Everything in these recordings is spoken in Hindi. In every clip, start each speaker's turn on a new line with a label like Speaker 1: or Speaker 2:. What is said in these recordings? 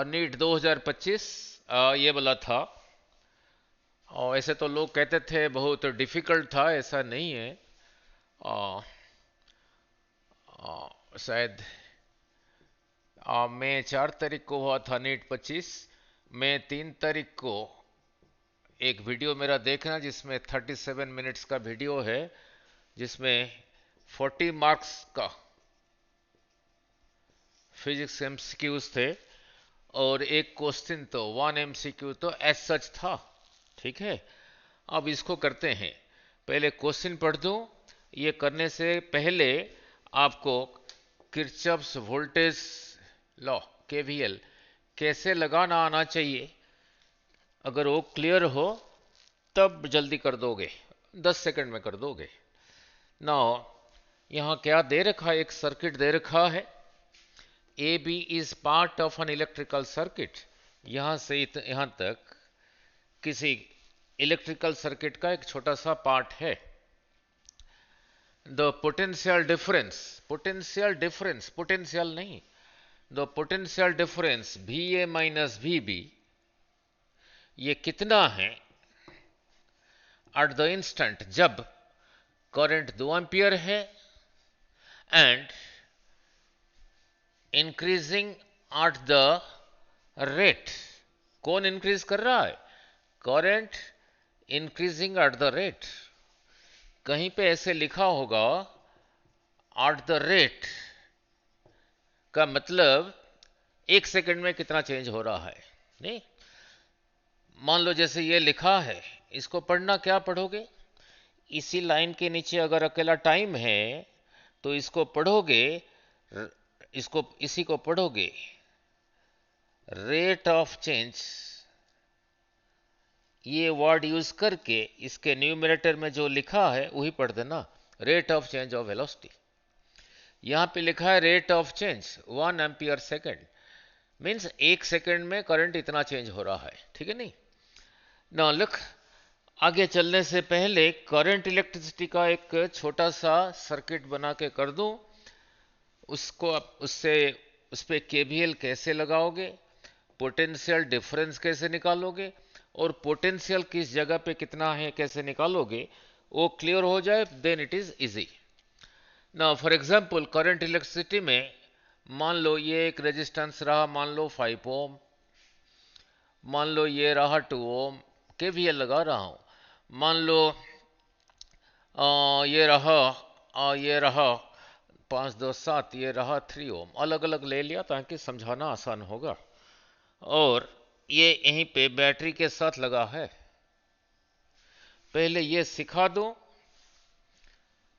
Speaker 1: नीट 2025 ये वाला था। और ऐसे तो लोग कहते थे बहुत डिफिकल्ट था, ऐसा नहीं है। आ, शायद मई 4 तारीख को हुआ था नीट 25। मई 3 तारीख को एक वीडियो मेरा देखना, जिसमें 37 मिनट्स का वीडियो है, जिसमें 40 मार्क्स का फिजिक्स एमसीक्यूज थे, और एक क्वेश्चन तो 1 MCQ तो एज सच था। ठीक है, अब इसको करते हैं। पहले क्वेश्चन पढ़ दूं। ये करने से पहले आपको किरचॉफ्स वोल्टेज लॉ केवीएल कैसे लगाना आना चाहिए। अगर वो क्लियर हो तब जल्दी कर दोगे, 10 सेकंड में कर दोगे ना। यहां क्या दे रखा है, एक सर्किट दे रखा है। A B is part of an electrical circuit. यहां से यहां तक किसी इलेक्ट्रिकल सर्किट का एक छोटा सा पार्ट है। द पोटेंशियल नहीं, the potential difference V A minus V B, ये कितना है एट द इंस्टेंट जब करंट 2 एम्पियर है and increasing at the rate. कौन इंक्रीज कर रहा है? Current increasing at the rate. कहीं पे ऐसे लिखा होगा एट द रेट का मतलब 1 सेकंड में कितना चेंज हो रहा है। नहीं, मान लो जैसे ये लिखा है, इसको पढ़ना क्या पढ़ोगे? इसी लाइन के नीचे अगर अकेला टाइम है तो इसको पढ़ोगे, इसको इसी को पढ़ोगे रेट ऑफ चेंज। ये वर्ड यूज करके इसके न्यूमरेटर में जो लिखा है वही पढ़ देना, rate of change of velocity. यहां पे लिखा है rate of change 1 ampere second, means 1 second में करंट इतना चेंज हो रहा है। ठीक है नहीं ना? लुक, आगे चलने से पहले करंट इलेक्ट्रिसिटी का एक छोटा सा सर्किट बना के कर दूं। उसको उससे उस पर केवीएल कैसे लगाओगे, पोटेंशियल डिफरेंस कैसे निकालोगे, और पोटेंशियल किस जगह पे कितना है कैसे निकालोगे, वो क्लियर हो जाए, देन इट इज इजी। ना फॉर एग्जांपल करंट इलेक्ट्रिसिटी में मान लो ये एक रेजिस्टेंस रहा, मान लो 5 ओम, मान लो ये रहा 2 ओम, केवीएल लगा रहा हूं। मान लो ये रहा 5 2 7, ये रहा 3 ओम। अलग अलग ले लिया ताकि समझाना आसान होगा। और ये यहीं पे बैटरी के साथ लगा है। पहले ये सिखा दो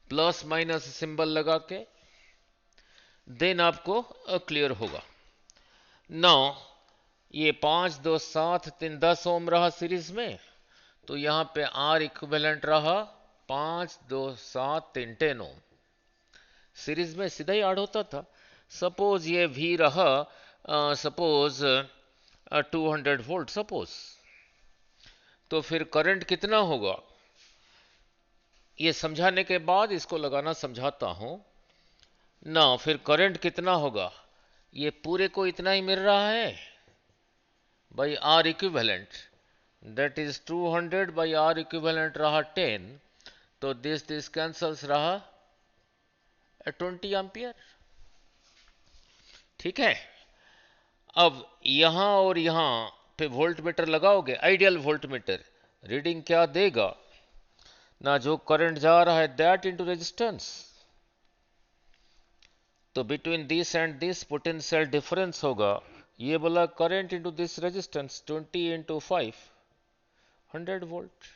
Speaker 1: प्लस माइनस सिंबल लगा के, देन आपको क्लियर होगा। 9, ये 5 2 7 3 10 ओम रहा सीरीज में, तो यहां पे आर इक्विवेलेंट रहा 5 2 7 3 10 ओम। सीरीज में सीधा ही ऐड होता था। सपोज ये वी रहा, सपोज 200 वोल्ट सपोज, तो फिर करंट कितना होगा ये समझाने के बाद इसको लगाना समझाता हूं ना। फिर करंट कितना होगा, ये पूरे को इतना ही मिल रहा है by R equivalent, that is 200 by R equivalent रहा 10, तो दिस कैंसल्स रहा 20 एम्पियर। ठीक है, अब यहां और यहां पे वोल्ट मीटर लगाओगे, आइडियल वोल्ट मीटर, रीडिंग क्या देगा ना, जो करंट जा रहा है दैट इनटू रेजिस्टेंस। तो between this and this potential difference होगा, ये बोला current into this resistance 20 into 5 100 volt.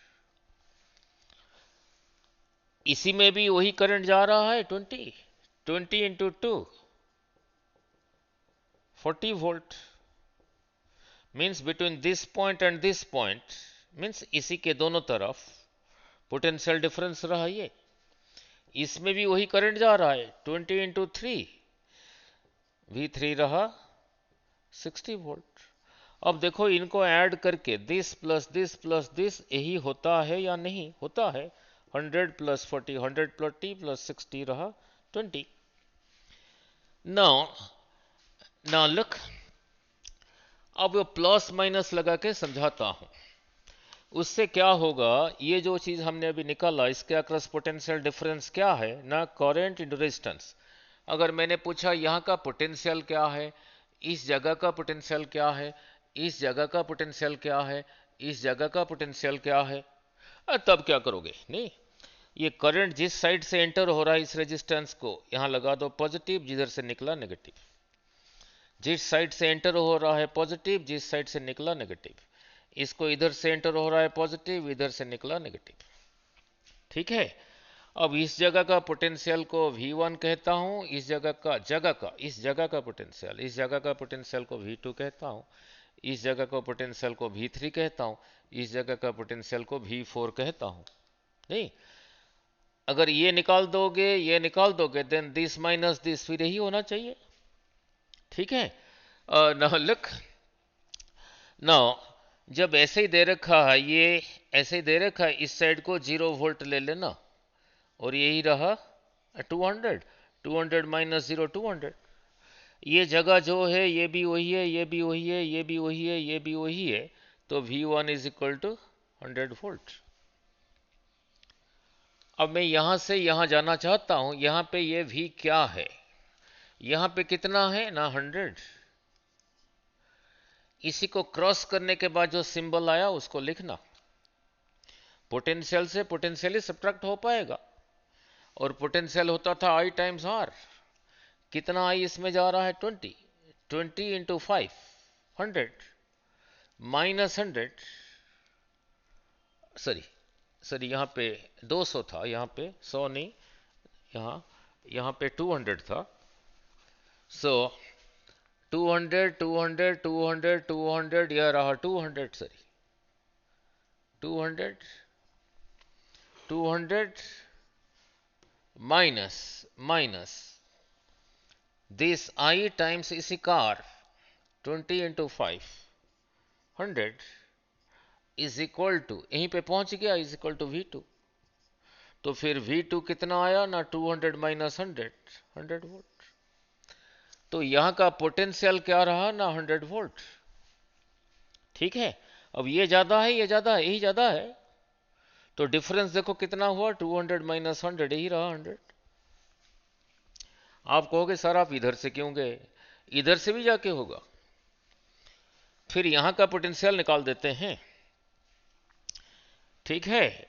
Speaker 1: इसी में भी वही करंट जा रहा है 20 into 2 40 volt, means between this point and this point, means इसी के दोनों तरफ पोटेंशियल डिफरेंस रहा ये। इसमें भी वही करंट जा रहा है 20 इंटू 3, V3 रहा 60 वोल्ट। अब देखो इनको ऐड करके दिस प्लस दिस यही होता है या नहीं होता है? 100 प्लस 40, 100 प्लस T प्लस 60 रहा 20। नाउ ना लुक, अब प्लस माइनस लगा के समझाता हूं। उससे क्या होगा, ये जो चीज हमने अभी निकाला इसके अक्रॉस पोटेंशियल डिफरेंस क्या है ना, करंट इंटू रेजिस्टेंस। अगर मैंने पूछा यहां का पोटेंशियल क्या है, इस जगह का पोटेंशियल क्या है, इस जगह का पोटेंशियल क्या है, इस जगह का पोटेंशियल क्या है, तब क्या करोगे? नहीं, ये करंट जिस साइड से एंटर हो रहा है इस रेजिस्टेंस को यहां लगा दो पॉजिटिव, जिधर से निकला नेगेटिव। जिस साइड से एंटर हो रहा है पॉजिटिव, जिस साइड से निकला नेगेटिव। इसको इधर से एंटर हो रहा है पॉजिटिव, इधर से निकला नेगेटिव। ठीक है, अब इस जगह का पोटेंशियल को V1 कहता हूं, इस जगह का पोटेंशियल, इस जगह का पोटेंशियल को V2 कहता हूं, इस जगह का पोटेंशियल को V3 कहता हूं, इस जगह का पोटेंशियल को V4 कहता हूं। नहीं, अगर ये निकाल दोगे देन दिस माइनस दिस फिर यही होना चाहिए। ठीक है, नाउ लुक, नाउ जब ऐसे ही दे रखा है, ये ऐसे ही दे रखा है, इस साइड को 0 वोल्ट ले लेना और यही रहा 200, 200 माइनस 0 200। ये जगह जो है ये भी वही है, ये भी वही है, ये भी वही है, ये भी वही है, तो V1 is equal to 100 volt. अब मैं यहां से यहां जाना चाहता हूं, यहां पे ये V क्या है, यहां पे कितना है ना 100। इसी को क्रॉस करने के बाद जो सिंबल आया उसको लिखना, पोटेंशियल से पोटेंशियल ही सब्ट्रैक्ट हो पाएगा, और पोटेंशियल होता था I टाइम्स R। कितना I इसमें जा रहा है 20, 20 इंटू 5 100 माइनस 100, सॉरी यहां पे 200 था, यहां पे 100 नहीं, यहां पे 200 था। सो 200 200 200 200, यह रहा 200, sorry 200 200 minus this I times इसी कार 20 इंटू 5 100 इज इक्वल टू, यहीं पे पहुंच गया, इज इक्वल टू V2। तो फिर V2 कितना आया ना 200 माइनस 100, 100 वोल्ट। तो यहां का पोटेंशियल क्या रहा ना 100 वोल्ट। ठीक है, अब ये ज्यादा है, ये ज्यादा है, यही ज्यादा है, तो डिफरेंस देखो कितना हुआ 200 माइनस 100, यही रहा 100। आप कहोगे सर आप इधर से क्यों गए, इधर से भी जाके होगा। फिर यहां का पोटेंशियल निकाल देते हैं। ठीक है,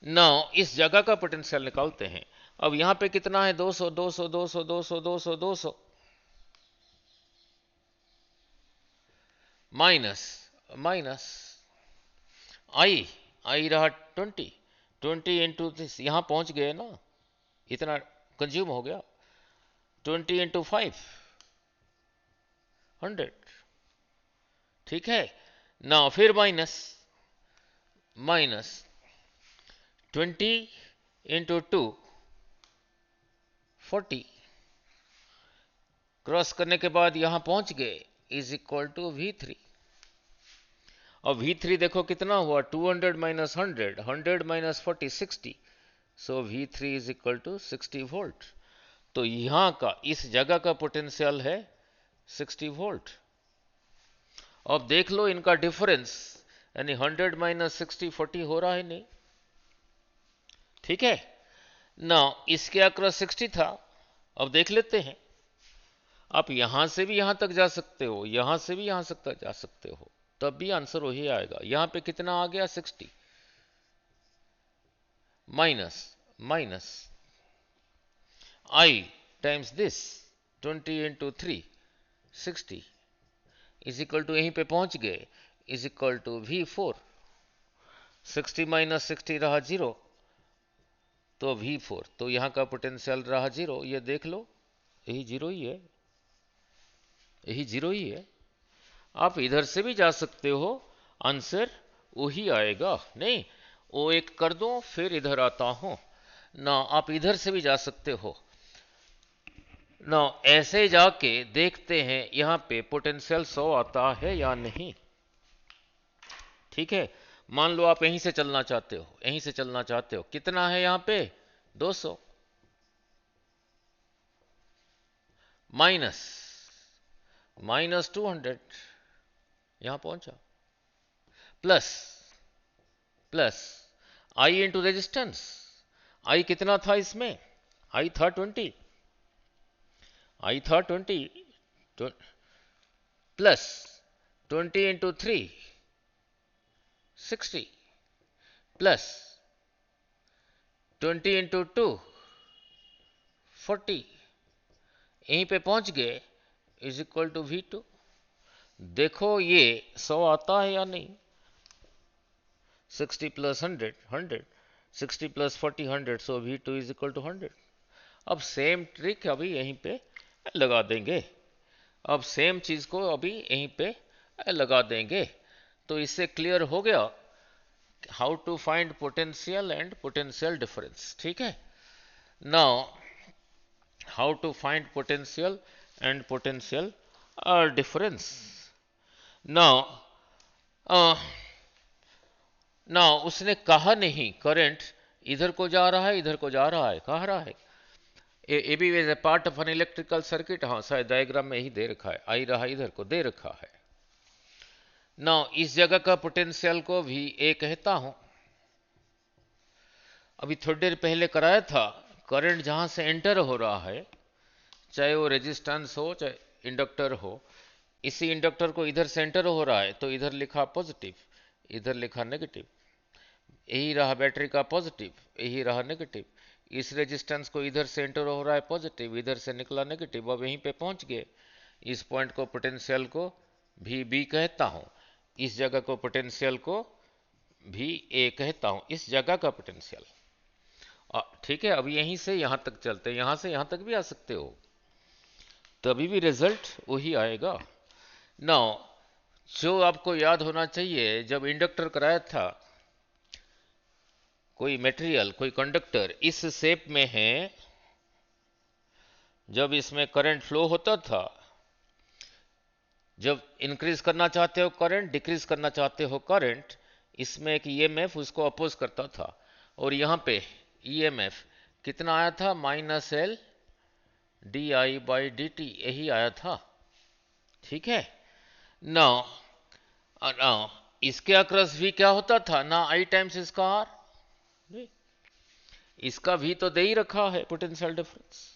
Speaker 1: नाउ इस जगह का पोटेंशियल निकालते हैं। अब यहां पे कितना है 200 200 200 200 200 200 माइनस आई रहा 20, 20 इंटू दिस, यहां पहुंच गए ना, इतना कंज्यूम हो गया, 20 इंटू 5 100। ठीक है, ना फिर माइनस 20 इंटू 2 40, क्रॉस करने के बाद यहां पहुंच गए, इज इक्वल टू V3। अब V3 देखो कितना हुआ 200 minus 100, 100 minus 40 60, so V3 is equal to 60 volt. तो यहां का इस जगह का पोटेंशियल है 60 वोल्ट। अब देख लो इनका डिफरेंस, यानी 100 माइनस 60 40 हो रहा है नहीं। ठीक है ना, इसके अक्रॉस 60 था। अब देख लेते हैं, आप यहां से भी यहां तक जा सकते हो, यहां से भी यहां तक जा सकते हो, तब भी आंसर वही आएगा। यहां पे कितना आ गया 60 minus I times this 20 into 3 60 is equal to, यहीं पे पहुंच गए, is equal to V4। 60 minus 60 रहा 0, तो V4, तो यहां का पोटेंशियल रहा 0। ये देख लो, यही 0 ही है, यही 0 ही है। आप इधर से भी जा सकते हो, आंसर वही आएगा। नहीं, वो एक कर दो, फिर इधर आता हूं ना, आप इधर से भी जा सकते हो ना। ऐसे जाके देखते हैं यहां पे पोटेंशियल 100 आता है या नहीं। ठीक है, मान लो आप यहीं से चलना चाहते हो, यहीं से चलना चाहते हो, कितना है यहां पे 200 माइनस -200 यहां पहुंचा, प्लस आई इंटू रेजिस्टेंस। आई कितना था इसमें? आई था 20, प्लस 20 इंटू 3 60, प्लस 20 इंटू 2 40, यहीं पे पहुंच गए, इज इक्वल टू V2। देखो ये 100 आता है या नहीं? 60 plus 100 100, 60 plus 40 100, so V2 is equal to 100। अब सेम ट्रिक अभी यहीं पे लगा देंगे, अब सेम चीज को अभी यहीं पे लगा देंगे, तो इससे क्लियर हो गया how to find potential and potential difference. ठीक है, now how to find potential and potential difference. Now now उसने कहा नहीं करंट इधर को जा रहा है, इधर को जा रहा है, कह रहा है A B is a part of an electrical circuit. हाँ, शायद डायग्राम में ही दे रखा है, आई रहा इधर को दे रखा है। नाउ इस जगह का पोटेंशियल को भी ए कहता हूं। अभी थोड़ी देर पहले कराया था, करंट जहां से एंटर हो रहा है, चाहे वो रेजिस्टेंस हो चाहे इंडक्टर हो, इसी इंडक्टर को इधर से एंटर हो रहा है तो इधर लिखा पॉजिटिव, इधर लिखा नेगेटिव, यही रहा बैटरी का पॉजिटिव, यही रहा नेगेटिव। इस रेजिस्टेंस को इधर से एंटर हो रहा है पॉजिटिव, इधर से निकला नेगेटिव, अब यहीं पे पहुंच गए। इस पॉइंट को पोटेंशियल को भी बी कहता हूं, इस जगह को पोटेंशियल को भी ए कहता हूं, इस जगह का पोटेंशियल। ठीक है, अब यहीं से यहां तक चलते हैं, यहां से यहां तक भी आ सकते हो, तभी भी रिजल्ट वही आएगा। नाउ जो आपको याद होना चाहिए, जब इंडक्टर कराया था, कोई मटेरियल कोई कंडक्टर इस शेप में है, जब इसमें करंट फ्लो होता था, जब इंक्रीज करना चाहते हो करंट, डिक्रीज करना चाहते हो करंट, इसमें एक ईएमएफ उसको अपोज करता था, और यहां पे ईएमएफ कितना आया था? -L di/dt, यही आया था। ठीक है, नाउ इसके अक्रॉस भी क्या होता था ना, आई टाइम्स इसका आर, इसका भी तो दे ही रखा है पोटेंशियल डिफरेंस।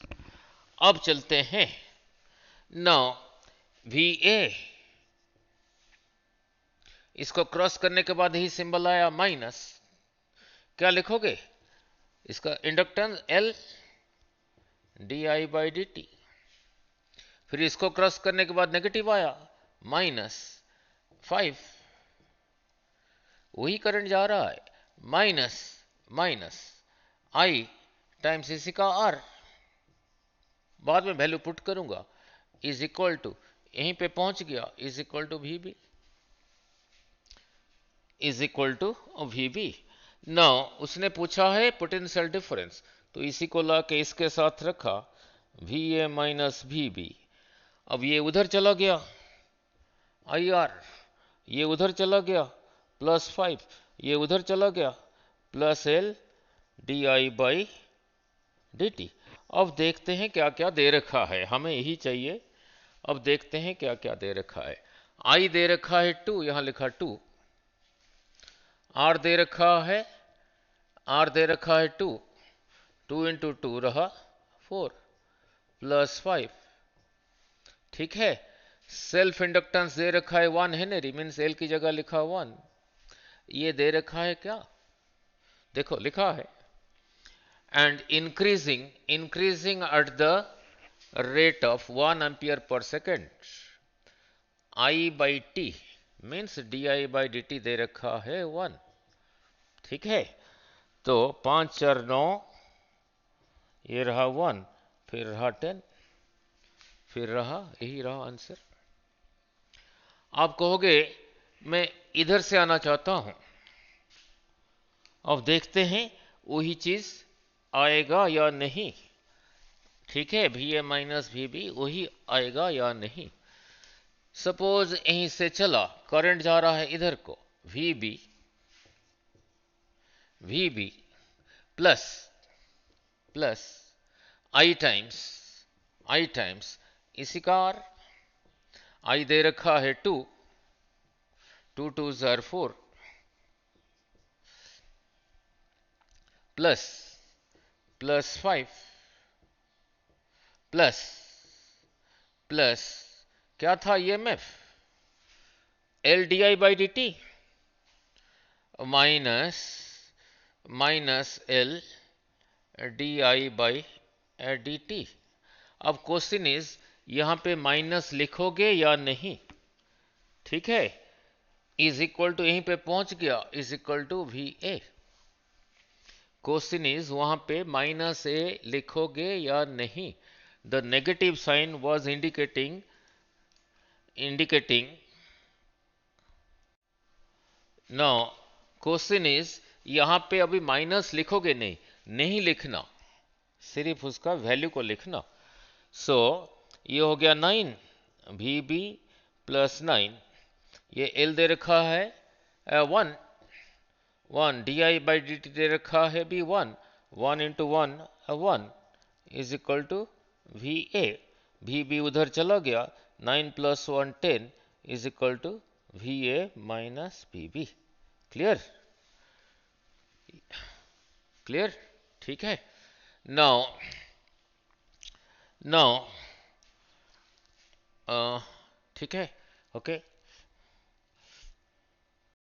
Speaker 1: अब चलते हैं, नाउ VA, इसको क्रॉस करने के बाद ही सिंबल आया माइनस, क्या लिखोगे? इसका इंडक्टेंस L di/dt, फिर इसको क्रॉस करने के बाद नेगेटिव आया -5, वही करंट जा रहा है, माइनस आई टाइम्स इसी का आर, बाद में वैल्यू पुट करूंगा, इज इक्वल टू, यहीं पे पहुंच गया, is equal to VB, is equal to VB। Now उसने पूछा है पोटेंशियल डिफरेंस, तो इसी को ला के इसके साथ रखा, VA माइनस VB। अब ये उधर चला गया IR, ये उधर चला गया +5, ये उधर चला गया +L di/dt। अब देखते हैं क्या क्या दे रखा है, हमें यही चाहिए। अब देखते हैं क्या क्या दे रखा है। I दे रखा है 2, यहां लिखा 2, R दे रखा है, R 2, 2 इंटू 2 रहा 4 +5। ठीक है, सेल्फ इंडक्टेंस दे रखा है 1 हेनरी, मीन्स L की जगह लिखा 1। ये दे रखा है क्या, देखो लिखा है, and increasing at the rate of 1 ampere per second, I/t means di/dt दे रखा है 1। ठीक है, तो 5 4 9, ये रहा 1, फिर रहा 10, फिर रहा, यही रहा आंसर। आप कहोगे मैं इधर से आना चाहता हूं, अब देखते हैं वही चीज आएगा या नहीं। ठीक है, VA माइनस VB वही आएगा या नहीं। सपोज यहीं से चला, करंट जा रहा है इधर को, VB प्लस I टाइम्स इसी का आई दे रखा है 2, 2 2s are 4 प्लस 5 प्लस क्या था EMF L D I by D T minus L D I by D T. अब क्वेश्चन इज यहां पे माइनस लिखोगे या नहीं? ठीक है, इज इक्वल टू यहीं पे पहुंच गया, is equal to V A. Question is वहां पे माइनस ए लिखोगे या नहीं? The negative sign was indicating now question is यहां पे अभी माइनस लिखोगे नहीं लिखना, सिर्फ उसका वैल्यू को लिखना। सो ये हो गया 9 वी बी प्लस 9, ये एल दे रखा है 1 D I by D T दे रखा है भी 1 into 1 is equal to V A. V B उधर चला गया, 9 plus 1 10 is equal to V A minus V B. Clear? ठीक है। नाउ ठीक है, ओके।